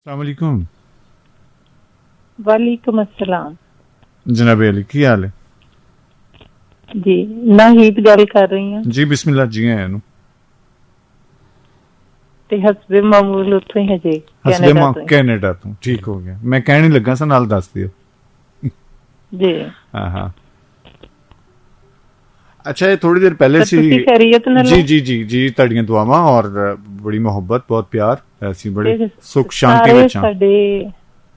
अस्सलामुअलैकुम। वालेकुम अस्सलाम जनाब अली की हाल है जी। नाहीद गल कर रही हूँ जी। बिस्मिल्लाह जी आया नु ते हसबे मामूल उत्थों ही है जी हसबे कनाडा तो ही। कैनेडा तो ठीक हो गया। मैं कहने लगा सा नाल दस दियो। जी हाँ हाँ अच्छा ये थोड़ी देर पहले तो सी तुसी खैरियत नाल जी हो? जी जी जी तड़ियां दुआवां और बड़ी मोहब्बत बहुत प्यार ऐसी बड़े ते सुख शांति सारे विच हां। साडे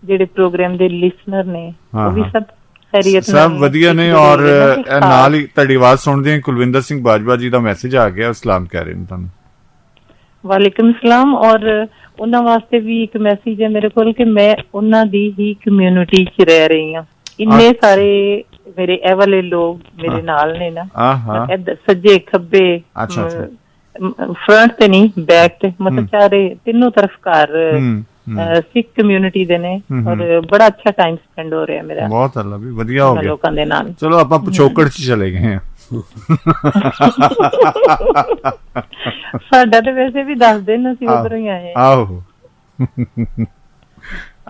जेड़े प्रोग्राम दे लिसनर ने हाँ वो भी हाँ सब खैरियत नाल सब ने वधिया ने एक और जरूर है ना कि नाल खास ही तड़ी आवाज सुनदे कुलविंदर सिंह बाजवा जी दा मैसेज आ गया। सलाम कह रहे ने तुहानू। वालेकुम सलाम। और उन्हां वास्ते भी एक मैसेज है मेरे कोल कि मैं उन्हां दी ही कम्युनिटी च रह रही हूं। इन्ने सारे मेरे ए वाले लोग मेरे नाल ने ना इधर सज्जे खब्बे अच्छा अच्छा फ्रंट ते नहीं बैक ते मतलब चारे तीनों तरफ घर सिख कम्युनिटी दे ने और बड़ा अच्छा टाइम स्पेंड हो रहा है मेरा बहुत अल्लाह भी वधिया हो गया। लोकां दे नाल चलो आपां पिछोकड़ च चले गए हैं। साडा ते वैसे भी 10 दिन ਅਸੀਂ ਉਧਰੋਂ ਹੀ ਆਏ ਆਹੋ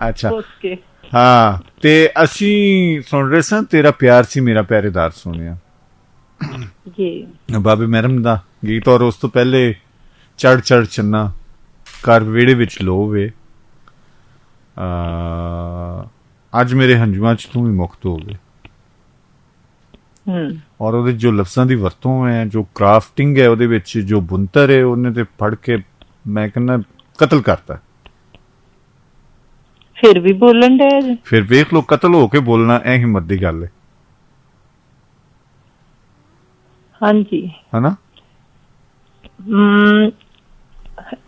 ਅੱਛਾ ओके ਹਾਂ ਤੇ ਅਸੀਂ ਸੁਣ ਰਹੇ ਸਾਂ ਤੇਰਾ ਪਿਆਰ ਸੀ ਮੇਰਾ ਪਹਿਰੇਦਾਰ ਸੁਣਿਆ जी ਬਾਬੇ ਮਹਿਰਮ ਦਾ ਗੀਤ ਔਰ ਉਸ ਤੋਂ ਪਹਿਲੇ ਚੜ ਚੜ ਚੰਨਾ ਘਰ ਵਿਹੜੇ ਵਿੱਚ ਲੋਵੇ ਅੱਜ ਮੇਰੇ ਹੰਝੂਆਂ ਚ ਤੂੰ ਵੀ ਮੁਕਤ ਹੋ ਗਏ। ਔਰ ਉਹਦੇ ਜੋ ਲਫ਼ਜ਼ਾਂ ਦੀ ਵਰਤੋਂ ਹੈ ਜੋ ਕਰਾਫਟਿੰਗ ਹੈ ਉਹਦੇ ਵਿੱਚ ਜੋ ਬੁੰਤਰ ਹੈ ਉਹਨੇ ਤੇ ਫੜ ਕੇ ਮੈਂ ਕਹਿੰਦਾ ਕਤਲ ਕਰਤਾ। फिर भी बोलन डे ਫਿਰ ਵੇਖ ਲੋ ਕਤਲ ਹੋ ਕੇ ਬੋਲਣਾ ਇਹ ਹਿੰਮਤ ਦੀ ਗੱਲ ਹੈ हाँ जी ਹਨਾ।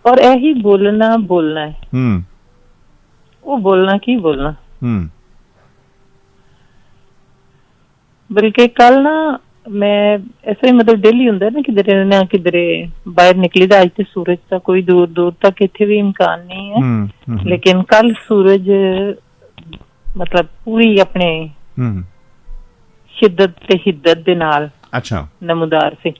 और यही बोलना बोलना है वो बोलना की बोलना बल्कि कल ना मैं ऐसे ही मतलब डेली हुंदा ना किधरे बाहर निकली था। आज तो सूरज का कोई दूर दूर तक इत्थे भी इम्कान नहीं है लेकिन कल सूरज मतलब पूरी अपने शिद्दत ते हिद्दत दे नाल अच्छा नमूदार से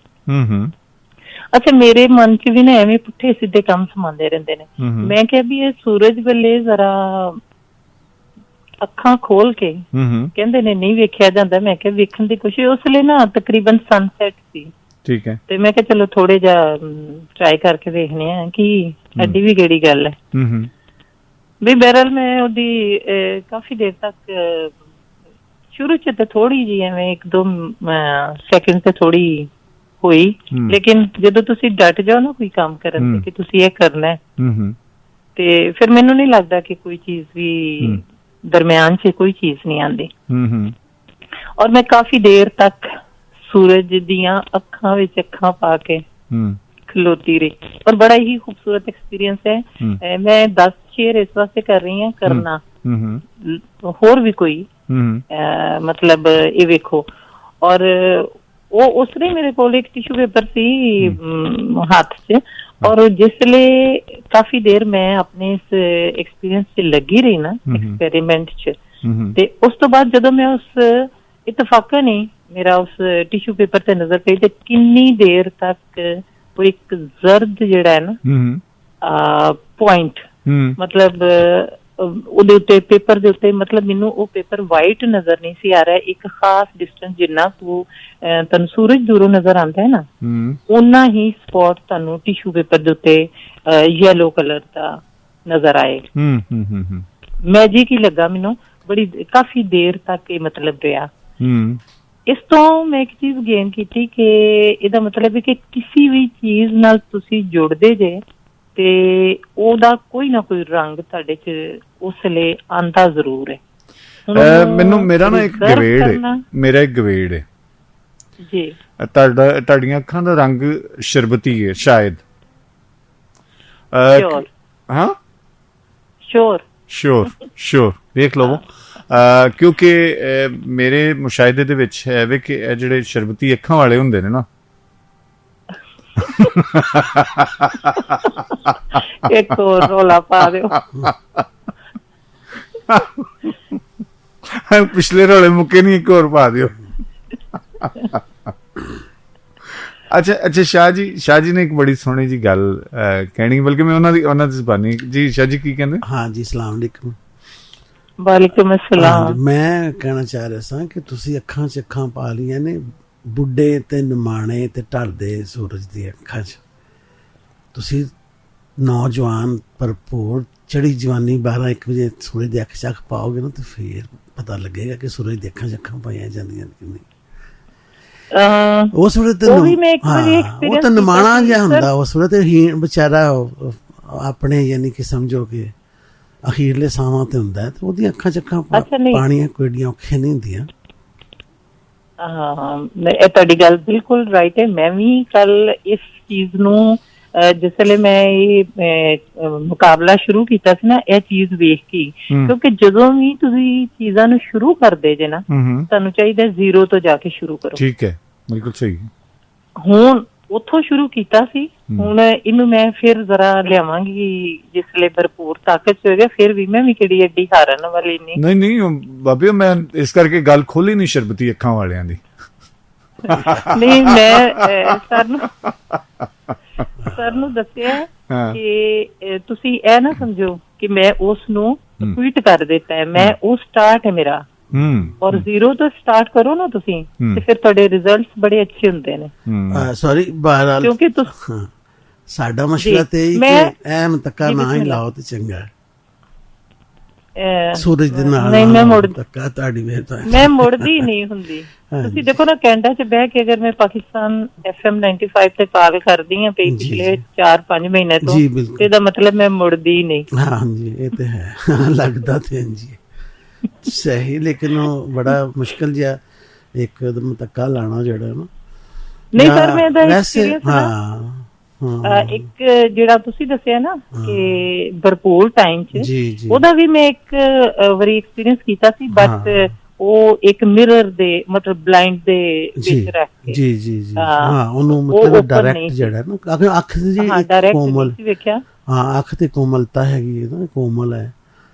अच्छा मेरे मन च भी ना एवें पुट्ठे सीधे काम समांदे रहंदे ने। मैं कह भी ये सूरज वेले जरा ਅੱਖਾਂ ਖੋਲ ਕੇ ਕਹਿੰਦੇ ਨੇ ਨਹੀਂ ਵੇਖਿਆ ਜਾਂਦਾ। ਮੈਂ ਕਿਹਾ ਵੇਖਣ ਦੀ ਕੋਸ਼ਿਸ਼ ਉਸ ਲਈ ਨਾ ਤਕਰੀਬਨ ਸਨਸੈਟ ਸੀ ਠੀਕ ਹੈ ਤੇ ਮੈਂ ਕਿਹਾ ਚਲੋ ਥੋੜੇ ਜਿਹਾ ਟਰਾਈ ਕਰਕੇ ਵੇਖਨੇ ਆ ਕਿ ਐਡੀ ਵੀ ਕਿਹੜੀ ਗੱਲ ਹੈ ਵੀ ਬਹਿਰਲ ਮੈਂ ਉਹਦੀ ਕਾਫੀ ਦੇਰ ਤੱਕ ਸ਼ੁਰੂ ਚ ਤਾਂ ਥੋੜੀ ਜਿਹੀ ਐਵੇਂ 1-2 ਸੈਕਿੰਡ ਤੇ ਥੋੜੀ ਹੋਈ ਲੇਕਿਨ ਜਦੋਂ ਤੁਸੀਂ ਡਟ ਜਾਓ ਨਾ ਕੋਈ ਕੰਮ ਕਰਨ ਤੇ ਕਿ ਤੁਸੀਂ ਇਹ ਕਰਨਾ ਹੈ ਤੇ ਫਿਰ ਮੈਨੂੰ ਨਹੀਂ ਲੱਗਦਾ ਕਿ ਕੋਈ ਚੀਜ਼ ਵੀ दरम्यान से कोई चीज नहीं आती। और मैं काफी देर तक सूरज दियां अखां विच अखां पा के खलोती रही और बड़ा ही खूबसूरत एक्सपीरियंस है। मैं 10 शेयर इस वास्ते कर रही हूँ करना होर भी कोई मतलब ये वेखो। और वो उसने मेरे को एक टिश्यू पेपर सी हाथ च और जिसले काफी देर मैं अपने इस एक्सपीरियंस से लगी रही ना एक्सपेरिमेंट च ते उस तो बाद जदों मैं उस इतफाका नहीं मेरा उस टिश्यू पेपर ते नजर पई ते किन्नी देर तक वो एक जर्द जेड़ा है ना पॉइंट मतलब ਉਹਦੇ ਉੱਤੇ ਪੇਪਰ ਦੇ ਉੱਤੇ ਮਤਲਬ ਮੈਨੂੰ ਉਹ ਪੇਪਰ ਵਾਈਟ ਨਜ਼ਰ ਨਹੀਂ ਸੀ ਆ ਰਿਹਾ। ਇੱਕ ਖਾਸ ਡਿਸਟੈਂਸ ਜਿੰਨਾ ਤੁਹਾਨੂੰ ਸੂਰਜ ਦੂਰੋਂ ਨਜ਼ਰ ਆਉਂਦਾ ਹੈ ਨਾ ਉਨਾ ਹੀ ਸਪੌਟ ਤੁਹਾਨੂੰ ਟਿਸ਼ੂ ਪੇਪਰ ਦੇ ਉੱਤੇ ਯੈਲੋ ਕਲਰ ਦਾ ਨਜ਼ਰ ਆਏ। ਮੈਜਿਕ ਹੀ ਲੱਗਾ ਮੈਨੂੰ ਬੜੀ ਕਾਫੀ ਦੇਰ ਤੱਕ ਇਹ ਮਤਲਬ ਰਿਹਾ। ਇਸ ਤੋਂ ਮੈਂ ਇੱਕ ਚੀਜ਼ ਗੇਨ ਕੀਤੀ ਕਿ ਇਹਦਾ ਮਤਲਬ ਹੈ ਕਿ ਕਿਸੇ ਵੀ ਚੀਜ਼ ਨਾਲ ਤੁਸੀਂ ਜੁੜਦੇ ਜੇ ਤੇ ਉਹਦਾ ਕੋਈ ਨਾ ਕੋਈ ਰੰਗ ਤੁਹਾਡੇ ਚ ਉਸ ਲਈ ਆਂਦਾ ਜ਼ਰੂਰ ਹੈ। ਮੈਨੂੰ ਮੇਰਾ ਨਾ ਇੱਕ ਗਵੇੜ ਹੈ ਮੇਰਾ ਇੱਕ ਗਵੇੜ ਹੈ ਜੀ ਤੁਹਾਡੀਆਂ ਅੱਖਾਂ ਦਾ ਰੰਗ ਸ਼ਰਬਤੀ ਹੈ ਸ਼ਾਇਦ ਹਾਂ ਸ਼ੋਰ ਵੇਖ ਲਵੋ ਕਿਉਂਕਿ ਮੇਰੇ ਮੁਸ਼ਾਹਿਦੇ ਦੇ ਵਿੱਚ ਹੈ ਵੇ ਕਿ ਇਹ ਜਿਹੜੇ ਸ਼ਰਬਤੀ ਅੱਖਾਂ ਵਾਲੇ ਹੁੰਦੇ ਨੇ ਨਾ ਇੱਕ ਹੋਰ ਰੋਲਾ ਪਾ ਦਿਓ ਪਿਛਲੇ ਰੋਲੇ ਮੁੱਕੇ ਨਹੀਂ ਇੱਕ ਹੋਰ ਪਾ ਦਿਓ ਅੱਛਾ ਸ਼ਾਹ ਜੀ ਨੇ ਇੱਕ ਬੜੀ ਸੋਹਣੀ ਜੀ ਗੱਲ ਕਹਿਣੀ, ਬਲਕਿ ਮੈਂ ਉਹਨਾਂ ਦੀ ਜ਼ੁਬਾਨੀ ਜੀ। ਸ਼ਾਹ ਜੀ ਕੀ ਕਹਿੰਦੇ? ਹਾਂ ਜੀ, ਸਲਾਮ ਅਲੈਕੁਮ। ਵਾਲੇਕੁਮ अस्सलाम। ਮੈਂ ਕਹਿਣਾ ਚਾਹ ਰਿਹਾ ਸਾਂ ਕਿ ਤੁਸੀਂ ਅੱਖਾਂ 'ਚ ਅੱਖਾਂ ਪਾ ਲਈਆਂ ਨੇ ਬੁੱਢੇ ਤੇ ਨਿਮਾਣੇ ਤੇ ਢਲਦੇ ਸੂਰਜ ਦੀ ਅੱਖਾਂ 'ਚ। ਤੁਸੀਂ ਨੌਜਵਾਨ ਭਰਪੂਰ ਚੜੀ ਜਵਾਨੀ 12-1 ਵਜੇ ਸੂਰਜ ਦੀ ਅੱਖ 'ਚ ਅੱਖ ਪਾਓਗੇ ਨਾ, ਤਾਂ ਫਿਰ ਪਤਾ ਲੱਗੇਗਾ ਕਿ ਸੂਰਜ ਦੀ ਅੱਖਾਂ 'ਚ ਅੱਖਾਂ ਪਾਈਆਂ ਜਾਂਦੀਆਂ ਕਿ ਨਹੀਂ। ਉਸ ਵੇਲੇ ਤੇ ਉਹ ਤਾਂ ਨਿਮਾਣਾ ਜਿਹਾ ਹੁੰਦਾ, ਉਸ ਵੇਲੇ ਤੇ ਹੀਣ ਵਿਚਾਰਾ ਆਪਣੇ ਯਾਨੀ ਕਿ ਸਮਝੋ ਕਿ ਅਖੀਰਲੇ ਸਾਵਾਂ ਤੇ ਹੁੰਦਾ, ਤੇ ਉਹਦੀਆਂ ਅੱਖਾਂ 'ਚ ਅੱਖਾਂ ਪਾਣੀਆਂ ਕੋਈ ਏਡੀਆਂ ਔਖੀਆਂ ਨਹੀਂ ਹੁੰਦੀਆਂ। ਹਾਂ, ਇਹ ਤੁਹਾਡੀ ਗੱਲ ਬਿਲਕੁਲ ਰਾਈਟ ਹੈ। ਮੈਂ ਵੀ ਕੱਲ ਇਸ ਚੀਜ਼ ਨੂੰ ਜਿਸ ਵੇਲੇ ਮੈਂ ਇਹ ਮੁਕਾਬਲਾ ਸ਼ੁਰੂ ਕੀਤਾ ਸੀ ਨਾ, ਇਹ ਚੀਜ਼ ਵੇਖ ਕੇ, ਕਿਉਂਕਿ ਜਦੋਂ ਵੀ ਤੁਸੀਂ ਚੀਜ਼ਾਂ ਨੂੰ ਸ਼ੁਰੂ ਕਰਦੇ ਜੇ ਨਾ, ਤੁਹਾਨੂੰ ਚਾਹੀਦਾ ਜ਼ੀਰੋ ਤੋਂ ਜਾ ਕੇ ਸ਼ੁਰੂ ਕਰੋ। ਠੀਕ ਹੈ, ਬਿਲਕੁਲ ਸਹੀ। ਹੁਣ ਉੱਥੋਂ ਸ਼ੁਰੂ ਕੀਤਾ ਸੀ, ਹੁਣ ਇਹਨੂੰ ਮੈਂ ਫਿਰ ਜ਼ਰਾ ਲਿਆਵਾਂਗੀ ਜਿਸ ਵੇਲੇ ਭਰਪੂਰ ਤਾਕਤ ਚ ਹੋਏਗਾ। ਫਿਰ ਵੀ ਮੈਂ ਵੀ ਕਿਹੜੀ ਐਡੀ ਹਾਰਨ ਵਾਲੀ ਨਹੀਂ ਬਾਬੇ, ਮੈਂ ਇਸ ਕਰਕੇ ਗੱਲ ਖੋਲੀ ਨਹੀਂ ਸ਼ਰਬਤੀ ਅੱਖਾਂ ਵਾਲਿਆਂ ਦੀ। ਨਹੀਂ, ਮੈਂ ਸਰ ਨੂੰ ਦੱਸਿਆ ਕਿ ਤੁਸੀਂ ਇਹ ਨਾ ਸਮਝੋ ਕਿ ਮੈਂ ਉਸ ਨੂੰ ਟਵੀਟ ਕਰ ਦਿੱਤਾ ਹੈ। ਮੈਂ ਉਹ ਸਟਾਰਟ ਹੈ ਮੇਰਾ, ਔਰ ਜ਼ੀਰੋ ਤੋਂ ਸਟਾਰਟ ਕਰੋ ਨਾ ਤੁਸੀਂ, ਤੇ ਫਿਰ ਤੁਹਾਡੇ ਰਿਜ਼ਲਟਸ ਬੜੇ ਅੱਛੇ ਹੁੰਦੇ ਨੇ। ਸੌਰੀ, ਬਹਰਾਲ ਕਿਉਂਕਿ ਸਾਡਾ ਮਸਲਾ ਤੇ ਇਹ ਕਿ ਐਨ ਤੱਕਾ ਨਾ ਹੀ ਲਾਓ ਤੇ ਚੰਗਾ। ਸੂਰਜ ਦੇ ਨਾਲ ਨਹੀਂ, ਮੈਂ ਮੁੜਦੀ ਨਹੀਂ ਹੁੰਦੀ। ਤੁਸੀਂ ਦੇਖੋ ਨਾ, ਕੈਨੇਡਾ ਚ ਬਹਿ ਕੇ ਅਗਰ ਮੈਂ ਪਾਕਿਸਤਾਨ FM 95 ਤੇ ਕਾਲ ਕਰਦੀ ਹਾਂ ਪਿਛਲੇ 4-5 ਮਹੀਨੇ ਤੋਂ, ਤੇ ਇਹਦਾ ਮਤਲਬ ਮੈਂ ਮੁੜਦੀ ਨਹੀਂ। ਹਾਂਜੀ, ਇਹ ਤੇ ਹੈ, ਲੱਗਦਾ ਤੇ ਜੀ ਸਹੀ, ਲੇਕਿਨ ਉਹ ਬੜਾ ਮੁਸ਼ਕਿਲ ਜਿਹਾ ਇੱਕਦਮ ਧੱਕਾ ਲਾਣਾ ਜਿਹੜਾ ਨਾ। ਨਹੀਂ ਸਰ, ਮੈਂ ਤਾਂ ਇੱਕ ਜਿਹੜਾ ਤੁਸੀਂ ਦੱਸਿਆ ਨਾ ਕਿ ਭਰਪੂਰ ਟਾਈਮ ਚ, ਉਹਦਾ ਵੀ ਮੈਂ ਇੱਕ ਵਾਰੀ ਐਕਸਪੀਰੀਅੰਸ ਕੀਤਾ ਸੀ, ਬਟ ਉਹ ਇੱਕ ਮਿਰਰ ਦੇ ਮਤਲਬ ਬਲਾਈਂਡ ਦੇ ਵਿੱਚ ਰੱਖ ਕੇ। ਜੀ ਉਹਨੂੰ ਮਤਲਬ ਡਾਇਰੈਕਟ ਜਿਹੜਾ ਨਾ ਅੱਖ ਦੀ ਕੋਮਲ ਵੇਖਿਆ, ਅੱਖ ਤੇ ਕੋਮਲਤਾ ਹੈਗੀ ਹੈ ਨਾ, ਕੋਮਲ ਹੈ,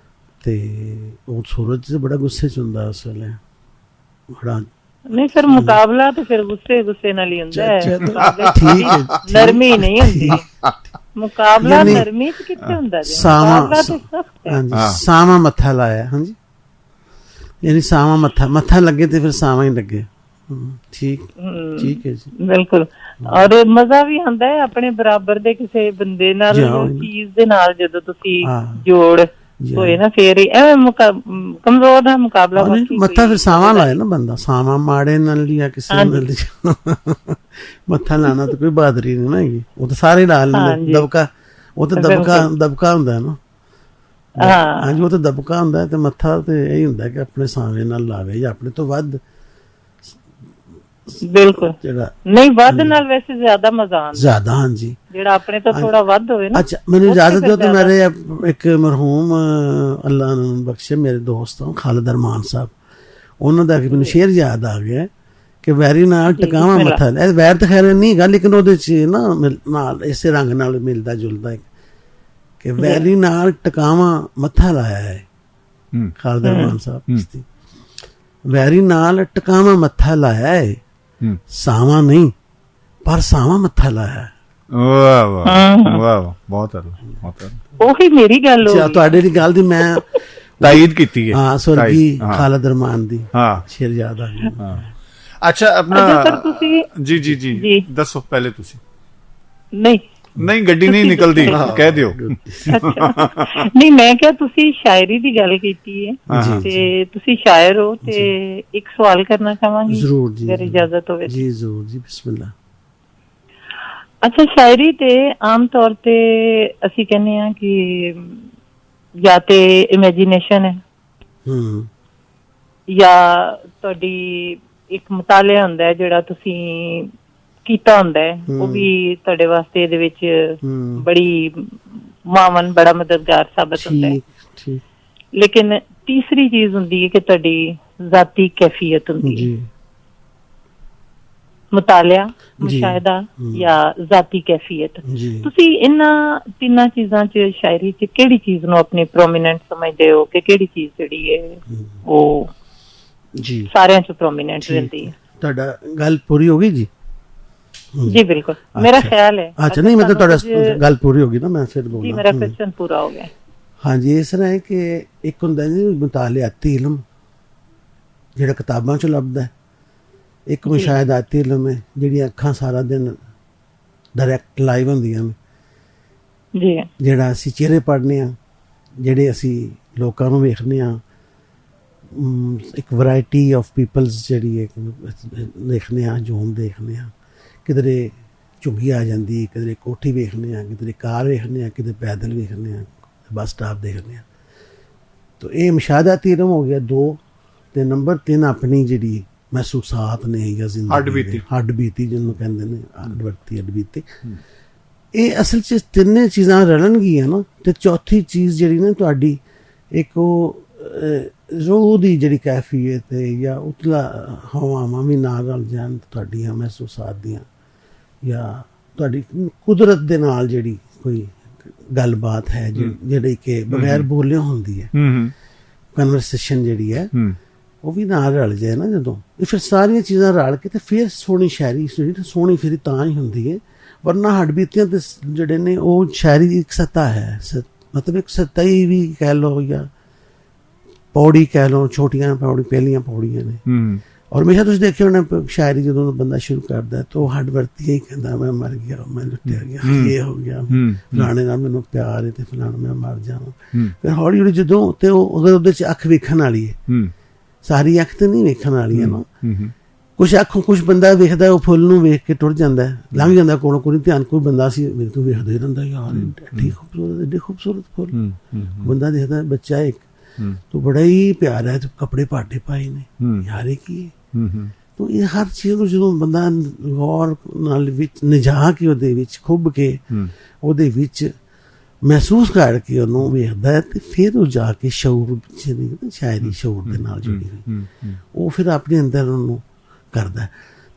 ਤੇ ਉਹ ਸੂਰਜ ਬੜਾ ਗੁੱਸੇ ਚ ਹੁੰਦਾ ਉਸ ਵੇਲੇ, ਬੜਾ। ਨਹੀਂ ਸਰ, ਮੁਕਾਬਲਾ ਤੇ ਫਿਰ ਗੁੱਸੇ ਨਾਲ ਹੀ ਹੁੰਦਾ ਹੈ, ਠੀਕ ਹੈ, ਨਰਮੀ ਨਹੀਂ ਹੁੰਦੀ। ਮੁਕਾਬਲਾ ਨਰਮੀ ਚ ਕਿੱਥੇ ਹੁੰਦਾ ਜੀ? ਸਾਵਾਂ ਮੱਥਾ ਲਾਇਆ, ਹਾਂਜੀ, ਯਾਨੀ ਸਾਵਾਂ ਮੱਥਾ ਲੱਗੇ ਤੇ ਫਿਰ ਸਾਵਾਂ ਹੀ ਲੱਗੇ। ਠੀਕ ਹੈ ਜੀ, ਬਿਲਕੁਲ। ਔਰ ਮਜ਼ਾ ਵੀ ਆਉਂਦਾ ਹੈ ਆਪਣੇ ਬਰਾਬਰ ਦੇ ਕਿਸੇ ਬੰਦੇ ਨਾਲ, ਚੀਜ਼ ਦੇ ਨਾਲ ਜਦੋਂ ਤੁਸੀਂ ਜੋੜ ਹੋਏ ਨਾ, ਫੇਰ ਐਵੇਂ ਕਮਜ਼ੋਰ ਦਾ ਮੁਕਾਬਲਾ। ਮੱਥਾ ਫਿਰ ਸਾਵਾਂ ਲਾਏ ਨਾ ਬੰਦਾ, ਸਾਵਾਂ ਮਾੜੇ ਨਾਲ ਜਾਂ ਕਿਸੇ ਨਾਲ ਮੱਥਾ ਲਾਣਾ ਤਾਂ ਕੋਈ ਬਹਾਦਰੀ ਨਹੀਂ ਨਾ ਹੈਗੀ, ਉਹ ਤਾਂ ਸਾਰੇ ਲਾ ਲੈਂਦੇ। ਦਬਕਾ, ਉਹ ਤਾਂ ਦਬਕਾ ਹੁੰਦਾ ਨਾ। ਹਾਂਜੀ, ਉਹ ਤਾਂ ਦਬਕਾ ਹੁੰਦਾ, ਤੇ ਮੱਥਾ ਤੇ ਇਹੀ ਹੁੰਦਾ ਕਿ ਆਪਣੇ ਸਾਵੇਂ ਨਾਲ ਲਾਵੇ ਜਾਂ ਆਪਣੇ ਤੋਂ ਵੱਧ। ਬਿਲਕੁਲ, ਜਿਹੜਾ ਨਹੀਂ ਵੱਧ ਨਾਲ ਵੈਸੇ ਜ਼ਿਆਦਾ ਮਜ਼ਾ ਆਉਂਦਾ, ਜ਼ਿਆਦਾ। ਹਾਂਜੀ, ਜਿਹੜਾ ਆਪਣੇ ਤੋਂ ਥੋੜਾ ਵੱਧ ਹੋਵੇ ਨਾ। ਅੱਛਾ, ਮੈਨੂੰ ਇਜਾਜ਼ਤ ਦਿਓ ਤੇ ਮੇਰੇ ਇੱਕ ਮਰਹੂਮ ਅੱਲਾ ਨੂੰ ਬਖਸ਼ੇ ਮੇਰੇ ਦੋਸਤ ਹਨ ਖਾਲਿਦ ਅਰਮਾਨ ਸਾਹਿਬ, ਉਹਨਾਂ ਦਾ ਮੈਨੂੰ ਸ਼ੇਰ ਯਾਦ ਆ ਗਿਆ ਕਿ ਵੈਰੀ ਨਾਲ ਟਿਕਾਵਾਂ ਮੱਥਾ। ਇਹ ਵੈਰ ਤਾਂ ਖੈਰ ਨਹੀਂ ਗਾ, ਲੇਕਿਨ ਉਹਦੇ ਚ ਨਾ ਨਾਲ ਇਸੇ ਰੰਗ ਨਾਲ ਮਿਲਦਾ ਜੁਲਦਾ ਕਿ ਵੈਰੀ ਨਾਲ ਟਿਕਾਵਾਂ ਮੱਥਾ ਲਾਇਆ ਹੈ ਖਾਲਿਦ ਅਰਮਾਨ ਸਾਹਿਬ। ਵੈਰੀ ਨਾਲ ਟਿਕਾਵਾਂ ਮੱਥਾ ਲਾਇਆ ਹੈ, ਸਾਵਾਂ ਨਹੀਂ ਪਰ ਸਾਵਾਂ ਮੱਥਾ ਲਾਇਆ। ਵਾਹ ਵਾਹ ਵਾਹ, ਬਹੁਤ ਉਹੀ ਮੇਰੀ ਗੱਲ ਹੋ ਗਈ, ਤੁਹਾਡੇ ਦੀ ਗੱਲ ਦੀ ਮੈਂ ਤਾਇਦ ਕੀਤੀ ਹੈ। ਹਾਂ, ਸਵਰਗੀ ਖਾਲਿਦ ਅਰਮਾਨ ਦੀ ਸ਼ੇਰ ਯਾਦ ਆ ਗਿਆ। ਅੱਛਾ, ਆਪਣਾ ਜੀ ਦੱਸੋ ਪਹਿਲੇ ਤੁਸੀਂ। ਨਹੀਂ ਗੱਡੀ ਨਹੀਂ ਨਿਕਲਦੀ, ਕਹਿ ਦਿਓ। ਨਹੀਂ, ਮੈਂ ਕਿਹਾ ਤੁਸੀਂ ਸ਼ਾਇਰੀ ਦੀ ਗੱਲ ਕੀਤੀ ਹੈ ਤੇ ਤੁਸੀਂ ਸ਼ਾਇਰ ਹੋ, ਤੇ ਇੱਕ ਸਵਾਲ ਕਰਨਾ ਚਾਹਾਂਗੀ, ਜ਼ਰੂਰ ਜੀ, ਅਗਰ ਇਜਾਜ਼ਤ ਹੋਵੇ ਜੀ। ਜ਼ਰੂਰ ਜੀ, ਬਿਸਮਿਲ੍ਲਾ। ਅੱਛਾ, ਸ਼ਾਇਰੀ ਤੇ ਆਮ ਤੌਰ ਤੇ ਅਸੀਂ ਕਹਿੰਦੇ ਹਾਂ ਕਿ ਜਾਂ ਤੇ ਇਮੈਜੀਨੇਸ਼ਨ ਹੈ, ਜਾਂ ਤੁਹਾਡੀ ਇੱਕ ਮੁਤਾਲਿਆ ਹੁੰਦਾ ਹੈ ਜਿਹੜਾ ਤੁਸੀਂ ਕੀਤਾ ਹੁੰਦਾ ਹੈ, ਉਹ ਵੀ ਤੁਹਾਡੇ ਵਾਸਤੇ ਇਹਦੇ ਵਿੱਚ ਬੜੀ ਮਾਵਨ, ਬੜਾ ਮਦਦਗਾਰ ਸਾਬਤ ਹੁੰਦਾ ਹੈ। ਲੇਕਿਨ ਤੀਸਰੀ ਚੀਜ਼ ਹੁੰਦੀ ਹੈ ਕਿ ਤੁਹਾਡੀ ਜ਼ਾਤੀ ਕੈਫੀਅਤ ਹੁੰਦੀ ਹੈ, ਮੁਤਾਲਿਆ, ਮੁਸ਼ਾਹਿਦਾ ਜਾਂ ਜ਼ਾਤੀ ਕੈਫੀਅਤ। ਤੁਸੀਂ ਇਹਨਾਂ ਤਿੰਨਾਂ ਚੀਜ਼ਾਂ ਚ ਸ਼ਾਇਰੀ ਚ ਕਿਹੜੀ ਚੀਜ਼ ਨੂੰ ਆਪਣੀ ਪ੍ਰੋਮੀਨੈਂਟ ਸਮਝਦੇ ਹੋ, ਕਿ ਕਿਹੜੀ ਚੀਜ਼ ਜਿਹੜੀ ਹੈ ਉਹ ਸਾਰਿਆਂ ਚ ਪ੍ਰੋਮੀਨੈਂਟ ਰਹਿੰਦੀ ਹੈ? ਤੁਹਾਡਾ ਗੱਲ ਪੂਰੀ ਹੋ ਗਈ ਜੀ? ਜੀ ਬਿਲਕੁਲ, ਮੇਰਾ ਖਿਆਲ ਹੈ। ਅੱਛਾ, ਨਹੀਂ ਮਤਲਬ ਤੁਹਾਡਾ ਗੱਲ ਪੂਰੀ ਹੋ ਗਈ ਨਾ, ਮੈਂ ਫਿਰ ਬੋਲਾਂ। ਜੀ ਮੇਰਾ ਕੁਐਸਚਨ ਪੂਰਾ ਹੋ ਗਿਆ। ਹਾਂਜੀ, ਇਸ ਤਰ੍ਹਾਂ ਹੈ ਕਿ ਇੱਕ ਹੁੰਦਾ ਜੀ ਮੁਤਾਲਿਆਤੀ ਇਲਮ ਜਿਹੜਾ ਕਿਤਾਬਾਂ 'ਚੋਂ ਲੱਭਦਾ, ਇੱਕ ਮੁਸ਼ਾਹਦਾਤੀ ਇਲਮ ਹੈ ਜਿਹੜੀਆਂ ਅੱਖਾਂ ਸਾਰਾ ਦਿਨ ਡਾਇਰੈਕਟ ਲਾਈਵ ਹੁੰਦੀਆਂ ਨੇ, ਜੀ ਜਿਹੜਾ ਅਸੀਂ ਚਿਹਰੇ ਪੜ੍ਹਨੇ ਆ, ਜਿਹੜੇ ਅਸੀਂ ਲੋਕਾਂ ਨੂੰ ਵੇਖਦੇ ਹਾਂ, ਇੱਕ ਵੈਰਾਈਟੀ ਆਫ ਪੀਪਲਸ ਜਿਹੜੀ ਦੇਖਦੇ ਹਾਂ, ਜੂਮ ਦੇਖਦੇ ਹਾਂ, ਕਿਧਰੇ ਝੁੱਗੀ ਆ ਜਾਂਦੀ, ਕਿਧਰੇ ਕੋਠੀ ਵੇਖਦੇ ਹਾਂ, ਕਿਧਰੇ ਕਾਰ ਵੇਖਦੇ ਹਾਂ, ਕਿਧਰੇ ਪੈਦਲ ਵੇਖਦੇ ਹਾਂ, ਬੱਸ ਸਟਾਪ ਦੇਖਦੇ ਹਾਂ। ਤਾਂ ਇਹ ਮੁਸ਼ਾਹਦਾਤੀ ਇਲਮ ਹੋ ਗਿਆ 2। ਤੇ ਨੰਬਰ 3 ਆਪਣੀ ਜਿਹੜੀ ਮਹਿਸੂਸਾਤ ਨੇ ਜਾਂ ਜ਼ਿੰਦਗੀ ਹੱਡ ਬੀਤੀ ਜਿਹਨੂੰ ਕਹਿੰਦੇ ਨੇ, ਹੱਡ ਬੀਤੀ। ਇਹ ਅਸਲ 'ਚ ਤਿੰਨੇ ਚੀਜ਼ਾਂ ਰਲਣਗੀਆਂ ਨਾ, ਤੇ ਚੌਥੀ ਚੀਜ਼ ਜਿਹੜੀ ਨਾ ਤੁਹਾਡੀ ਇੱਕ ਉਹ ਰੂਹ ਦੀ ਜਿਹੜੀ ਕੈਫੀਅਤ ਹੈ ਜਾਂ ਉਤਲਾ ਹਵਾਵਾਂ ਵੀ ਨਾਲ ਰਲ ਜਾਣ ਤੁਹਾਡੀਆਂ ਮਹਿਸੂਸਾਤ ਦੀਆਂ, ਜਾਂ ਤੁਹਾਡੀ ਕੁਦਰਤ ਦੇ ਨਾਲ ਜਿਹੜੀ ਕੋਈ ਗੱਲਬਾਤ ਹੈ ਜਿਹੜੀ ਕਿ ਬਗੈਰ ਬੋਲਿਓ ਹੁੰਦੀ ਹੈ, ਕਨਵਰਸੇਸ਼ਨ ਜਿਹੜੀ ਹੈ, ਉਹ ਵੀ ਨਾਲ ਰਲ ਜਾਏ ਨਾ ਜਦੋਂ, ਇਹ ਫਿਰ ਸਾਰੀਆਂ ਚੀਜ਼ਾਂ ਰਲ ਕੇ ਤੇ ਫਿਰ ਸੋਹਣੀ ਸ਼ਾਇਰੀ ਸੋਹਣੀ ਫਿਰ ਤਾਂ ਹੀ ਹੁੰਦੀ ਹੈ। ਵਰਨਾ ਹੱਡ ਬੀਤੀਆਂ ਤੇ ਜਿਹੜੇ ਨੇ ਉਹ ਸ਼ਾਇਰੀ ਇੱਕ ਸੱਤਾ ਹੈ, ਮਤਲਬ ਇੱਕ ਸੱਤਾ ਹੀ ਵੀ ਕਹਿ ਲਓ ਜਾਂ ਪੌੜੀ ਕਹਿ ਲਓ, ਛੋਟੀਆਂ ਪਹਿਲੀਆਂ ਪੌੜੀਆਂ ਨੇ। ਔਰ ਹਮੇਸ਼ਾ ਤੁਸੀਂ ਦੇਖਿਆ ਹੋਣਾ ਸ਼ਾਇਰੀ ਜਦੋਂ ਬੰਦਾ ਸ਼ੁਰੂ ਕਰਦਾ ਤਾਂ ਉਹ ਹੱਡ ਵਰਤੀ ਹੀ ਕਹਿੰਦਾ ਮੈਂ ਮਰ ਗਿਆ, ਮੈਂ ਲੁੱਟਿਆ ਗਿਆ, ਇਹ ਹੋ ਗਿਆ, ਫਲਾਣੇ ਨਾਲ ਮੈਨੂੰ ਪਿਆਰ ਹੈ ਤੇ ਫਲਾਣਾ ਮੈਂ ਮਰ ਜਾਵਾਂ। ਫਿਰ ਹੌਲੀ ਹੌਲੀ ਜਦੋਂ ਤੇ ਉਹ ਅਗਰ ਉਹਦੇ 'ਚ ਅੱਖ ਵੇਖਣ ਵਾਲੀ ਹੈ, ਸਾਰੀ ਅੱਖ ਤੇ ਨਹੀਂ ਵੇਖਣ ਵਾਲੀ ਹੈ ਨਾ, ਕੁਛ ਬੰਦਾ ਵੇਖਦਾ ਉਹ ਫੁੱਲ ਨੂੰ ਵੇਖ ਕੇ ਟੁੱਟ ਜਾਂਦਾ, ਲੰਘ ਜਾਂਦਾ ਕੋਲੋਂ, ਕੋਈ ਧਿਆਨ, ਕੋਈ ਬੰਦਾ ਸੀ ਮੇਰੇ ਤੋਂ ਵੇਖਦਾ ਹੀ ਰਹਿੰਦਾ, ਯਾਰ ਐਡੀ ਖੂਬਸੂਰਤ, ਐਡੀ ਖੂਬਸੂਰਤ ਫੁੱਲ। ਬੰਦਾ ਦੇਖਦਾ ਬੱਚਾ ਇੱਕ ਤੂੰ ਬੜਾ ਹੀ ਪਿਆਰਾ ਹੈ, ਤੂੰ ਕੱਪੜੇ ਪਾਟੇ ਪਾਏ ਨੇ, ਯਾਰ ਇਹ ਕੀ ਹੈ। ਤੋ ਇਹ ਹਰ ਚੀਜ਼ ਨੂੰ ਜਦੋਂ ਬੰਦਾ ਗੌਰ ਨਾਲ ਵਿੱਚ ਨਿਜਾ ਕੇ ਉਹਦੇ ਵਿੱਚ ਖੁੱਭ ਕੇ ਉਹਦੇ ਵਿੱਚ ਮਹਿਸੂਸ ਕਰਕੇ ਉਹਨੂੰ ਵੇਖਦਾ ਤੇ ਫਿਰ ਉਹ ਜਾ ਕੇ ਸ਼ਊਰ ਸ਼ਾਇਰੀ ਸ਼ਊਰ ਦੇ ਨਾਲ ਜੁੜੀ ਹੋਈ ਉਹ ਫਿਰ ਆਪਣੇ ਅੰਦਰ ਉਹਨੂੰ ਕਰਦਾ।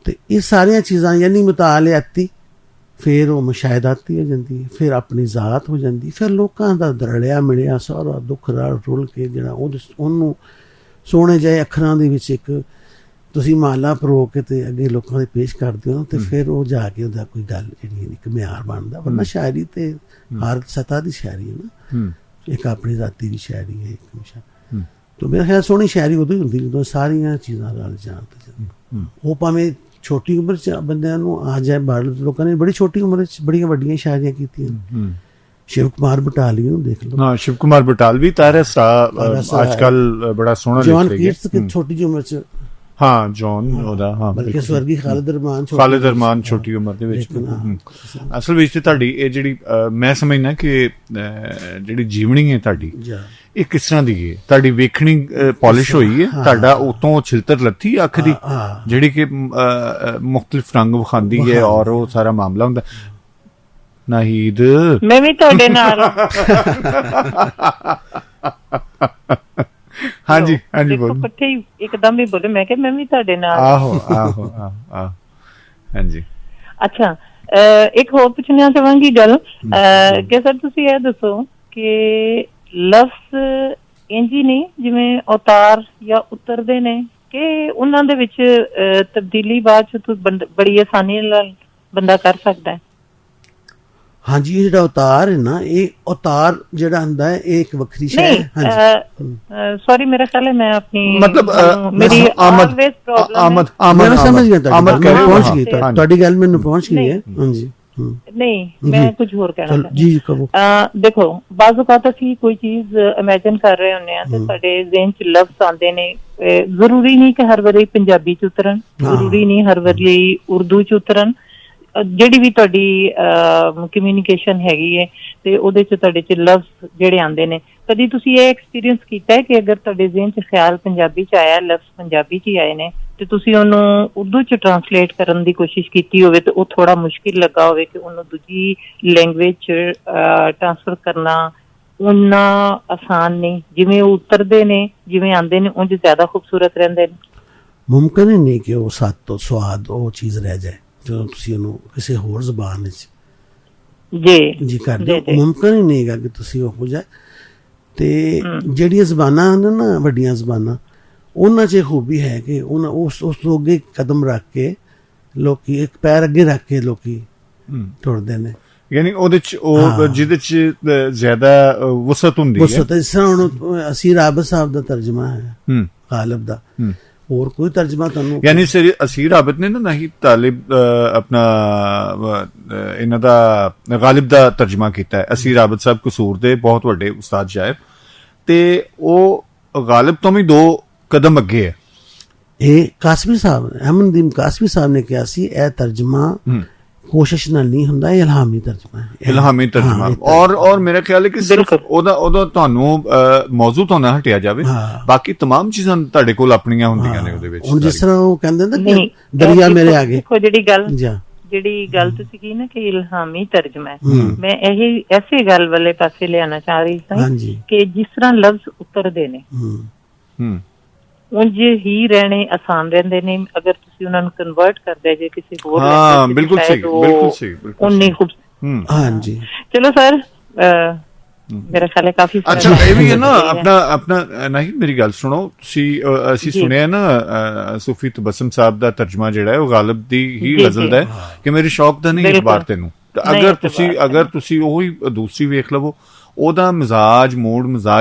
ਤੇ ਇਹ ਸਾਰੀਆਂ ਚੀਜ਼ਾਂ ਯਾਨੀ ਮੁਤਾਲਿਆਤੀ, ਫਿਰ ਉਹ ਮੁਸ਼ਾਹਦਾਤੀ ਹੋ ਜਾਂਦੀ ਹੈ, ਫਿਰ ਆਪਣੀ ਜ਼ਾਤ ਹੋ ਜਾਂਦੀ, ਫਿਰ ਲੋਕਾਂ ਦਾ ਰਲਿਆ ਮਿਲਿਆ ਸਾਰਾ ਦੁੱਖ ਰੁਲ ਕੇ ਜਿਹੜਾ ਉਹਨੂੰ ਸੋਹਣੇ ਜਿਹੇ ਅੱਖਰਾਂ ਦੇ ਵਿੱਚ ਇੱਕ ਤੁਸੀਂ ਮਾਲਾ ਪਰੋ ਕੇ ਤੇ ਅੱਗੇ ਲੋਕਾਂ ਦੇ ਪੇਸ਼ ਕਰਦੇ ਹੋ, ਤੇ ਫਿਰ ਉਹ ਜਾ ਕੇ ਉਹਦਾ ਕੋਈ ਗੱਲ ਜਿਹੜੀ ਇੱਕ ਮਿਆਰ ਬਣਦਾ। ਵਰਨਾ ਸ਼ਾਇਰੀ ਤੇ ਹਰ ਸਤ੍ਹਾ ਦੀ ਸ਼ਾਇਰੀ ਹੈ ਨਾ, ਇੱਕ ਆਪਣੀ ਜ਼ਾਤੀ ਦੀ ਸ਼ਾਇਰੀ ਹੈ ਇੱਕ ਹਮੇਸ਼ਾ। ਤਾਂ ਮੇਰਾ ਖਿਆਲ ਸੋਹਣੀ ਸ਼ਾਇਰੀ ਉਦੋਂ ਹੀ ਹੁੰਦੀ ਜਦੋਂ ਸਾਰੀਆਂ ਚੀਜ਼ਾਂ ਰਲ ਜਾਣ। ਉਹ ਭਾਵੇਂ ਛੋਟੀ ਉਮਰ 'ਚ ਬੰਦਿਆਂ ਨੂੰ ਆ ਜਾਏ, ਬਾਹਰ ਲੋਕਾਂ ਨੇ ਬੜੀ ਛੋਟੀ ਉਮਰ 'ਚ ਬੜੀਆਂ ਵੱਡੀਆਂ ਸ਼ਾਇਰੀਆਂ ਕੀਤੀਆਂ। ਸ਼ਿਵ ਕੁਮਾਰ ਬਟਾਲਵੀ ਨੂੰ ਦੇਖ ਲਓ। ਹਾਂ, ਸ਼ਿਵ ਕੁਮਾਰ ਬਟਾਲਵੀ ਤਾਰਾ ਅੱਜ ਕੱਲ ਬੜਾ ਸੋਹਣਾ ਲਿਖ ਰਿਹਾ ਹੈ। ਜੌਨ ਕੀਟਸ ਕਿ ਛੋਟੀ ਜਿਹੀ ਉਮਰ 'ਚ, ਹਾਂ ਜੌਨ ਉਹਦਾ, ਹਾਂ ਬਲਕਿ ਸਵਰਗੀ ਖਾਲਿਦ ਰਹਿਮਾਨ ਛੋਟੀ ਉਮਰ ਦੇ ਵਿੱਚ। ਅਸਲ ਵਿੱਚ ਤੇ ਤੁਹਾਡੀ ਇਹ ਜਿਹੜੀ ਮੈਂ ਸਮਝਦਾ ਕਿ ਜਿਹੜੀ ਜੀਵਨੀ ਹੈ ਤੁਹਾਡੀ, ਇਹ ਕਿਸ ਤਰ੍ਹਾਂ ਦੀ ਹੈ? ਤੁਹਾਡੀ ਵੇਖਣੀ ਪਾਲਿਸ਼ ਹੋਈ ਹੈ, ਤੁਹਾਡਾ ਉਤੋਂ ਛਿਲਤਰ ਲੱਥੀ ਅੱਖ ਦੀ ਜਿਹੜੀ ਕਿ ਮੁਖਤਲਿਫ ਰੰਗ ਵਿਖਾਉਂਦੀ ਹੈ ਔਰ ਉਹ ਸਾਰਾ ਮਾਮਲਾ ਹੁੰਦਾ। ਨਾਹੀਦ ਮੈਂ ਵੀ ਤੁਹਾਡੇ ਨਾਲ ਹਾਂਜੀ ਹਾਂਜੀ ਬੋਲੋ। ਇਕੱਠੇ ਹੀ ਇੱਕਦਮ ਹੀ ਬੋਲੇ, ਮੈਂ ਕਿਹਾ ਮੈਂ ਵੀ ਤੁਹਾਡੇ ਨਾਲ। ਆਹੋ ਹਾਂਜੀ। ਅੱਛਾ, ਇੱਕ ਹੋਰ ਪੁੱਛਣਾ ਚਾਹਾਂਗੀ ਗੱਲ ਕਿ ਸਰ ਤੁਸੀਂ ਇਹ ਦੱਸੋ ਕਿ ਲਫ਼ਜ਼ ਇੰਝ ਹੀ ਨੇ ਜਿਵੇਂ ਅਵਤਾਰ ਜਾਂ ਉਤਰਦੇ ਨੇ, ਕਿ ਉਹਨਾਂ ਦੇ ਵਿੱਚ ਤਬਦੀਲੀ ਬਾਅਦ ਚ ਬੜੀ ਆਸਾਨੀ ਨਾਲ ਬੰਦਾ ਕਰ ਸਕਦਾ ਹੈ? ਹਾਂਜੀ, ਇਹ ਜਿਹੜਾ ਅਵਤਾਰ ਹੈ ਨਾ, ਇਹ ਅਵਤਾਰ ਜਿਹੜਾ ਹੁੰਦਾ ਹੈ ਇਹ ਇੱਕ ਵੱਖਰੀ ਸ਼ੈ ਹੈ। ਹਾਂਜੀ ਸੌਰੀ, ਮੇਰਾ ਖਿਆਲ ਹੈ ਮੈਂ ਆਪਣੀ ਮਤਲਬ ਮੇਰੀ ਆਲਵੇਜ਼ ਪ੍ਰੋਬਲਮ ਹੈ। ਮੈਂ ਸਮਝ ਗਿਆ, ਪਹੁੰਚ ਗਈ ਤੁਹਾਡੀ ਗੱਲ, ਮੈਨੂੰ ਪਹੁੰਚ ਗਈ ਹੈ। ਹਾਂਜੀ ਨਹੀਂ, ਮੈਂ ਕੁਝ ਹੋਰ ਕਹਿਣਾ ਜੀ ਕਹੋ। ਦੇਖੋ, ਬਾਜ਼ ਔਕਾਤ ਅਸੀਂ ਕੋਈ ਚੀਜ਼ ਇਮੇਜਿਨ ਕਰ ਰਹੇ ਹੁੰਦੇ ਆ ਤੇ ਸਾਡੇ ਜ਼ਿਹਨ ਚ ਲਫ਼ਜ਼ ਆਉਂਦੇ ਨੇ, ਜ਼ਰੂਰੀ ਨਹੀਂ ਕਿ ਹਰ ਵਾਰੀ ਪੰਜਾਬੀ ਚ ਉਤਰਨ, ਜ਼ਰੂਰੀ ਨਹੀਂ ਹਰ ਵਾਰੀ ਉਰਦੂ ਚ ਉਤਰਨ। ਜਿਹੜੀ ਵੀ ਤੁਹਾਡੀ ਕਮਿਊਨੀਕੇਸ਼ਨ ਹੈਗੀ ਹੈ ਤੇ ਉਹਦੇ ਚ ਤੁਹਾਡੇ ਚ ਲਫ਼ਜ਼ ਜਿਹੜੇ ਆਉਂਦੇ ਨੇ, ਕਦੀ ਤੁਸੀਂ ਇਹ ਐਕਸਪੀਰੀਅੰਸ ਕੀਤਾ ਹੈ ਕਿ ਅਗਰ ਤੁਹਾਡੇ ਜ਼ਿਹਨ ਚ ਖਿਆਲ ਪੰਜਾਬੀ ਚ ਆਇਆ, ਲਫ਼ਜ਼ ਪੰਜਾਬੀ ਚ ਹੀ ਆਏ ਨੇ, ਤੇ ਤੁਸੀਂ ਉਹਨੂੰ ਉਰਦੂ ਚ ਟਰਾਂਸਲੇਟ ਕਰਨ ਦੀ ਕੋਸ਼ਿਸ਼ ਕੀਤੀ ਹੋਵੇ ਤੇ ਉਹ ਥੋੜਾ ਮੁਸ਼ਕਿਲ ਲੱਗਾ ਹੋਵੇ ਕਿ ਉਹਨੂੰ ਦੂਜੀ ਲੈਂਗੁਏਜ ਚ ਟਰਾਂਸਫਰ ਕਰਨਾ ਉਨਾ ਆਸਾਨ ਨਹੀਂ, ਜਿਵੇਂ ਉਹ ਉਤਰਦੇ ਨੇ ਜਿਵੇਂ ਆਉਂਦੇ ਨੇ ਉਂਝ ਜ਼ਿਆਦਾ ਖੂਬਸੂਰਤ ਰਹਿੰਦੇ ਨੇ? ਮੁਮਕਿਨ ਹੀ ਨਹੀਂ ਕਿ ਉਹ ਸਵਾਦ ਉਹ ਚੀਜ਼ ਰਹਿ ਜਾਏ ਜਦੋਂ ਤੁਸੀਂ ਉਹਨੂੰ ਕਿਸੇ ਹੋਰ ਜ਼ਬਾਨ ਵਿੱਚ ਜੀ ਕਰਦੇ ਹੋ। ਮੁਮਕਿਨ ਹੀ ਨਹੀਂ ਹੈਗਾ ਕਿ ਤੁਸੀਂ ਉਹ ਹੋ ਜਾਏ। ਤੇ ਜਿਹੜੀਆਂ ਜ਼ਬਾਨਾਂ ਹਨ ਨਾ, ਵੱਡੀਆਂ ਜ਼ਬਾਨਾਂ, ਉਹਨਾਂ 'ਚ ਖੂਬੀ ਹੈ ਕਿ ਉਹਨਾਂ ਉਸ ਤੋਂ ਅੱਗੇ ਕਦਮ ਰੱਖ ਕੇ ਲੋਕੀ ਇੱਕ ਪੈਰ ਅੱਗੇ ਰੱਖ ਕੇ ਲੋਕੀ ਟੁਰਦੇ ਨੇ। ਯਾਨੀ ਉਹਦੇ ਚ ਉਹ ਜਿਹਦੇ ਚ ਜ਼ਿਆਦਾ ਵਸਤ ਹੁੰਦੀ ਹੈ। ਵਸਤ ਜਿਸ ਤਰ੍ਹਾਂ ਹੁਣ ਅਸੀਰ ਆਬਦ ਸਾਹਿਬ ਦਾ ਤਰਜਮਾ ਹੈ ਗਾਲਿਬ ਦਾ, ਹੋਰ ਕੋਈ ਤਰਜਮਾ ਤੁਹਾਨੂੰ? ਯਾਨੀ ਅਸੀਰ ਆਬਦ ਨੇ ਨਾ ਹੀ ਤਾਲਿਬ ਆਪਣਾ ਇਹਨਾਂ ਦਾ ਗਾਲਿਬ ਦਾ ਤਰਜਮਾ ਕੀਤਾ ਹੈ। ਅਸੀਰ ਆਬਦ ਸਾਹਿਬ ਕਸੂਰ ਦੇ ਬਹੁਤ ਵੱਡੇ ਉਸਤਾਦ ਸ਼ਾਇਰ, ਤੇ ਉਹ ਗਾਲਿਬ ਤੋਂ ਵੀ 2 ਕਦਮ ਅੱਗੇ ਹੈ। ਇਹ ਕਾਸਮੀ ਸਾਹਿਬ ਅਹਿਮਦੀਨ ਕਾਸਮੀ ਸਾਹਿਬ ਨੇ ਕਿਹਾ ਸੀ ਇਹ ਤਰਜਮਾ ਕੋਸ਼ਿਸ਼ ਨਾਲ ਨਹੀਂ ਹੁੰਦਾ, ਇਹ ਇਲਹਾਮੀ ਤਰਜਮਾ ਹੈ। ਇਲਹਾਮੀ ਤਰਜਮਾ ਔਰ ਮੇਰਾ ਖਿਆਲ ਹੈ ਕਿ ਸਿਰਫ ਉਹਦਾ ਤੁਹਾਨੂੰ ਮੌਜੂ ਤੋਂ ਨਾ ਹਟਿਆ ਜਾਵੇ, ਬਾਕੀ तमाम ਚੀਜ਼ਾਂ ਤੁਹਾਡੇ ਕੋਲ ਆਪਣੀਆਂ ਹੁੰਦੀਆਂ ਨੇ ਉਹਦੇ ਵਿੱਚ। ਹੁਣ ਜਿਸ ਤਰ੍ਹਾਂ ਉਹ ਕਹਿੰਦੇ ਨੇ ਦਰਿਆ ਮੇਰੇ ਆਗੇ, ਦੇਖੋ ਜਿਹੜੀ ਗੱਲ ਤੁਸੀਂ ਕੀ ਨਾ ਕਿ ਇਲਹਾਮੀ ਤਰਜਮਾ ਹੈ, ਮੈਂ ਇਹ ਐਸੇ ਗੱਲ ਵਾਲੇ ਪਾਸੇ ਲਿਆਣਾ ਚਾਹ ਰਹੀ ਸੀ ਕਿ ਜਿਸ ਤਰ੍ਹਾਂ ਲਫ਼ਜ਼ ਉਤਰਦੇ ਨੇ ਉਂਝ ਹੀ ਰਹਿਣੇ ਆਸਾਨ ਰਹਿੰਦੇ ਨੇ, ਅਗਰ ਤੁਸੀਂ ਉਹਨਾਂ ਨੂੰ ਕਨਵਰਟ ਕਰਦੇ ਜੇ ਕਿਸੇ ਹੋਰ ਲੈਂਗੁਏਜ। ਬਿਲਕੁਲ ਸਹੀ। ਉਨੀ ਹਾਂਜੀ। ਚਲੋ ਸਰ, ਮੇਰਾ ਖਿਆਲ ਹੈ ਕਾਫੀ ਅੱਛਾ ਇਹ ਵੀ ਹੈ ਨਾ ਆਪਣਾ ਨਹੀਂ, ਮੇਰੀ ਗੱਲ ਸੁਣੋ ਤੁਸੀਂ। ਅਸੀਂ ਸੁਣਿਆ ਨਾ ਸੂਫੀ ਤਬਸਮ ਸਾਹਿਬ ਦਾ ਤਰਜਮਾ ਜਿਹੜਾ ਹੈ ਉਹ ਗਾਲਿਬ ਦੀ ਹੀ ਗਜ਼ਲ ਦਾ ਹੈ ਕਿ ਮੇਰੇ ਸ਼ੌਕ ਦਾ ਨਹੀਂ ਇਤਬਾਰ ਤੈਨੂੰ। ਅਗਰ ਤੁਸੀਂ ਉਹੀ ਦੂਸਰੀ ਵੇਖ ਲਵੋ, ਉਹਦਾ ਮਿਜ਼ਾਜ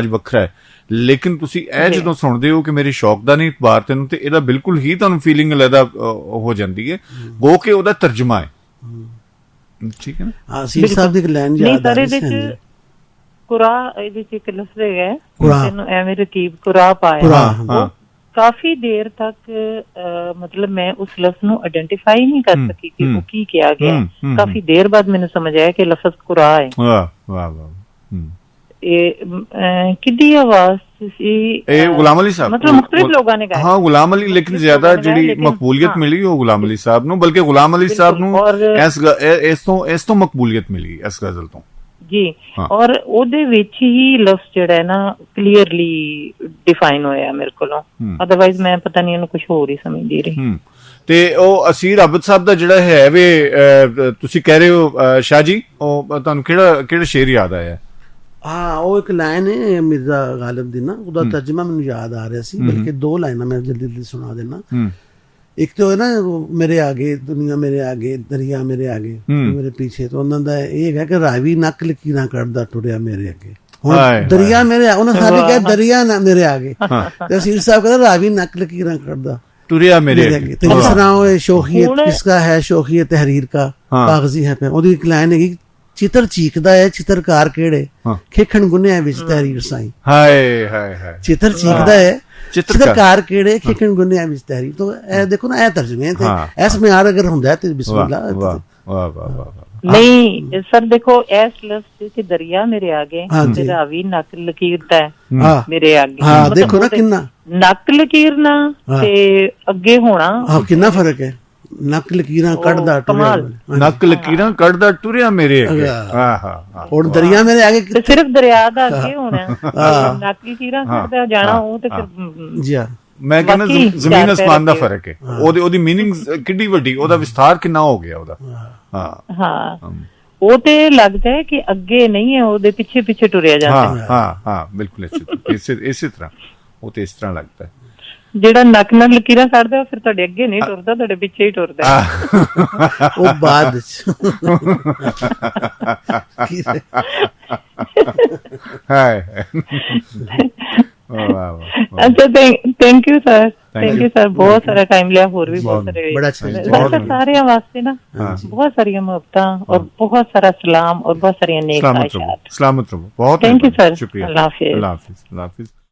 ਵੱਖਰਾ ਹੈ, ਲੇਕਿਨ ਤੁਸੀਂ ਇਹ ਜਦੋਂ ਸੁਣਦੇ ਹੋ ਕਿ ਮੇਰੇ ਸ਼ੌਕ ਦਾ ਨਹੀਂ ਇਤਬਾਰ ਤੈਨੂੰ, ਤੇ ਇਹਦਾ ਬਿਲਕੁਲ ਹੀ ਤੁਹਾਨੂੰ ਫੀਲਿੰਗ ਅਲੱਗਾ ਹੋ ਜਾਂਦੀ ਹੈ, ਗੋ ਕਿ ਉਹਦਾ ਤਰਜਮਾ ਹੈ। ਠੀਕ ਹੈ ਨਾ। ਅਸੀਰ ਸਾਹਿਬ ਦੀ ਇੱਕ ਲਾਈਨ ਯਾਦ ਆ ਰਹੀ ਸੀ, ਕੁਰਾ ਇਹਦੇ ਚ ਇੱਕ ਲਫ਼ਜ਼ ਹੈ ਤੈਨੂੰ ਐਵੇਂ ਰਕੀਬ ਕੁਰਾ ਪਾਇਆ। ਕਾਫੀ ਦੇਰ ਤੱਕ ਮਤਲਬ ਮੈਂ ਉਸ ਲਫ਼ਜ਼ ਨੂੰ ਆਇਡੈਂਟੀਫਾਈ ਨਹੀਂ ਕਰ ਸਕੀ ਕਿ ਉਹ ਕੀ ਕਿਹਾ ਗਿਆ। ਕਾਫੀ ਦੇਰ ਬਾਅਦ ਮੈਨੂੰ ਸਮਝ ਆਇਆ ਕਿ ਲਫ਼ਜ਼ ਕੁਰਾ ਹੈ। ਕਿੱਡੀ ਆਵਾਜ਼ ਸੀ ਇਹ ਗੁਲਾਮ ਅਲੀ ਸਾਹਿਬ, ਮਤਲਬ ਮੁਖਤਲਿਫ ਲੋਕਾਂ ਨੇ ਗਾਇਆ। ਹਾਂ ਗੁਲਾਮ ਅਲੀ, ਲੇਕਿਨ ਜ਼ਿਆਦਾ ਜਿਹੜੀ ਮਕਬੂਲੀਅਤ ਮਿਲੀ ਉਹ ਗੁਲਾਮ ਅਲੀ ਸਾਹਿਬ ਨੂੰ, ਬਲਕਿ ਗੁਲਾਮ ਅਲੀ ਸਾਹਿਬ ਨੂੰ ਇਸ ਤੋਂ ਮਕਬੂਲੀਅਤ ਮਿਲੀ ਇਸ ਗਜ਼ਲ ਤੋਂ ਜੀ। ਔਰ ਉਹਦੇ ਵਿੱਚ ਹੀ ਲਫ਼ਜ਼ ਜਿਹੜਾ ਹੈ ਨਾ ਕਲੀਅਰਲੀ ਡਿਫਾਈਨ ਹੋਇਆ ਮੇਰੇ ਕੋਲੋਂ, ਅਦਰਵਾਈਜ਼ ਮੈਂ ਪਤਾ ਨਹੀਂ ਇਹਨੂੰ ਕੁਝ ਹੋਰ ਹੀ ਸਮਝਦੀ ਰਹੀ। ਤੇ ਉਹ ਅਸੀਰ ਆਬਦ ਸਾਹਿਬ ਦਾ ਜਿਹੜਾ ਹੈ ਵੇ ਤੁਸੀਂ ਕਹਿ ਰਹੇ ਹੋ ਸ਼ਾਹ ਜੀ, ਉਹ ਤੁਹਾਨੂੰ ਕਿਹੜਾ ਸ਼ੇਰ ਯਾਦ ਆਇਆ? ਹਾਂ, ਉਹ ਇੱਕ ਲਾਈਨ ਹੈ ਮਿਰਜ਼ਾ ਗਾਲਿਬ ਦੀ ਨਾ, ਉਹਦਾ ਤਰਜਮਾ ਮੈਨੂੰ ਯਾਦ ਆ ਰਿਹਾ ਸੀ, ਬਲਕਿ 2 ਲਾਈਨਾਂ ਮੈਂ ਜਲਦੀ ਸੁਣਾ ਦੇਣਾ। ਇੱਕ ਤਾਂ ਹੈ ਨਾ ਮੇਰੇ ਆਗੇ ਦੁਨੀਆ ਮੇਰੇ ਆਗੇ, ਦਰਿਆ ਮੇਰੇ ਆਗੇ ਮੇਰੇ ਪਿੱਛੇ, ਤਾਂ ਉਹਨਾਂ ਦਾ ਇਹ ਹੈਗਾ ਕਿ ਰਾਵੀ ਨੱਕ ਲਕੀਰਾਂ ਕੱਢਦਾ ਟੁਰਿਆ ਮੇਰੇ ਅੱਗੇ। ਹੁਣ ਦਰਿਆ ਮੇਰੇ, ਉਹਨਾਂ ਸਾਰੇ ਕਿਹਾ ਦਰਿਆ ਨਾ ਮੇਰੇ ਆਗੇ, ਤੇ ਅਸੀਰ ਸਾਹਿਬ ਕਹਿੰਦਾ ਰਾਵੀ ਨੱਕ ਲਕੀਰਾਂ ਕੱਢਦਾ ਟੁਰਿਆ ਮੇਰੇ ਅੱਗੇ। ਤੇ ਜਿਸ ਤਰ੍ਹਾਂ ਉਹ ਸ਼ੌਕੀਅਤ ਕਿਸਕਾ ਹੈ, ਸ਼ੌਕੀਅਤ ਤਹਿਰੀਰ ਕਾ ਕਾਗਜ਼ੀ ਹੈ, ਉਹਦੀ ਇੱਕ ਲਾਈਨ ਹੈਗੀ, ਚਿੱਤਰ ਚੀਕਦਾ ਹੈ ਚਿੱਤਰਕਾਰ ਕਿਹੜੇ, ਖੇਖਣ ਗੁੰਨਿਆਂ ਵਿੱਚ ਤਹਿਰੀਰ ਸਾਈਂ। ਹਾਏ ਹਾਏ ਹਾਏ, ਚਿੱਤਰ ਚੀਕਦਾ ਹੈ ਚਿੱਤਰਕਾਰ ਕਿਹੜੇ, ਖੇਖਣ ਗੁੰਨਿਆਂ ਵਿੱਚ ਤਹਿਰੀਰ। ਤਾਂ ਇਹ ਦੇਖੋ ਨਾ, ਇਹ ਤਰਜਮੇ ਤੇ ਇਸ ਮਿਆਰ ਅਗਰ ਹੁੰਦਾ ਤੇ ਬਿਸਮਿਲ੍ਲਾ। ਵਾਹ ਵਾਹ ਵਾਹ। ਨਹੀਂ ਸਰ ਦੇਖੋ, ਇਸ ਲਫ਼ਜ਼ ਚ ਦਰਿਆ ਮੇਰੇ ਆਗੇ ਤੇ ਰਾਵੀ ਨੱਕ ਲਕੀਰਦਾ ਹੈ ਮੇਰੇ ਆਗੇ। ਹਾਂ ਦੇਖੋ ਨਾ ਕਿੰਨਾ ਨੱਕ ਲਕੀਰਨਾ ਤੇ ਅੱਗੇ ਹੋਣਾ ਕਿੰਨਾ ਫਰਕ ਹੈ। ਨੱਕ ਲਕੀਰਾਂ ਕੱਢਦਾ ਟੁਰਿਆ ਮੇਰੇ ਅੱਗੇ। ਹੁਣ ਦਰਿਆ ਮੇਰੇ ਆਗੇ, ਸਿਰਫ ਦਰਿਆ ਦਾ ਅੱਗੇ ਹੋਣਾ, ਨੱਕ ਲਕੀਰਾਂ ਕੱਢਦਾ ਜਾਣਾ, ਉਹ ਤੇ ਫਿਰ ਜੀ ਮੈਂ ਕਹਿੰਦਾ ਜ਼ਮੀਨ ਅਸਮਾਨ ਦਾ ਫਰਕ ਹੈ। ਉਹਦੀ ਮੀਨਿੰਗ ਕਿੱਡੀ ਵੱਡੀ, ਉਹਦਾ ਵਿਸਥਾਰ ਕਿੰਨਾ ਹੋ ਗਿਆ ਉਹਦਾ। ਹਾਂ ਉਹ ਤੇ ਲੱਗਦਾ ਹੈ ਕਿ ਅੱਗੇ ਨਹੀਂ ਹੈ, ਉਹਦੇ ਪਿੱਛੇ ਪਿੱਛੇ ਟੁਰਿਆ ਜਾਂਦਾ। ਹਾਂ ਬਿਲਕੁਲ ਇਸੇ ਤਰ੍ਹਾਂ ਉਹ ਤੇ ਇਸ ਤਰ੍ਹਾਂ ਲੱਗਦਾ ਹੈ। ਜਿਹੜਾ ਨੱਕ ਨਾਲ ਲਕੀਰਾਂ ਕੱਢਦਾ ਫਿਰ ਤੁਹਾਡੇ ਅੱਗੇ ਨਹੀਂ ਟੁਰਦਾ, ਤੁਹਾਡੇ ਪਿੱਛੇ ਹੀ ਟੁਰਦਾ। ਉਹ ਬਾਅਦ ਅੱਛਾ, ਥੈਂਕ ਯੂ ਸਰ, ਬਹੁਤ ਸਾਰਾ ਟਾਈਮ ਲਿਆ। ਹੋਰ ਵੀ ਬਹੁਤ ਸਾਰੇ ਸਾਰਿਆਂ ਵਾਸਤੇ ਨਾ ਬਹੁਤ ਸਾਰੀਆਂ ਮੁਹੱਬਤਾਂ ਔਰ ਬਹੁਤ ਸਾਰਾ ਸਲਾਮ ਔਰ ਬਹੁਤ ਸਾਰੀਆਂ ਨੇਕ ਖ਼ਾਹਿਸ਼ਾਤ। ਸਲਾਮਤ ਰਹੋ। ਬਹੁਤ ਥੈਂਕ ਯੂ ਸਰ। ਸ਼ੁਕਰੀਆ। ਅੱਲਾਹ ਹਾਫਿਜ਼।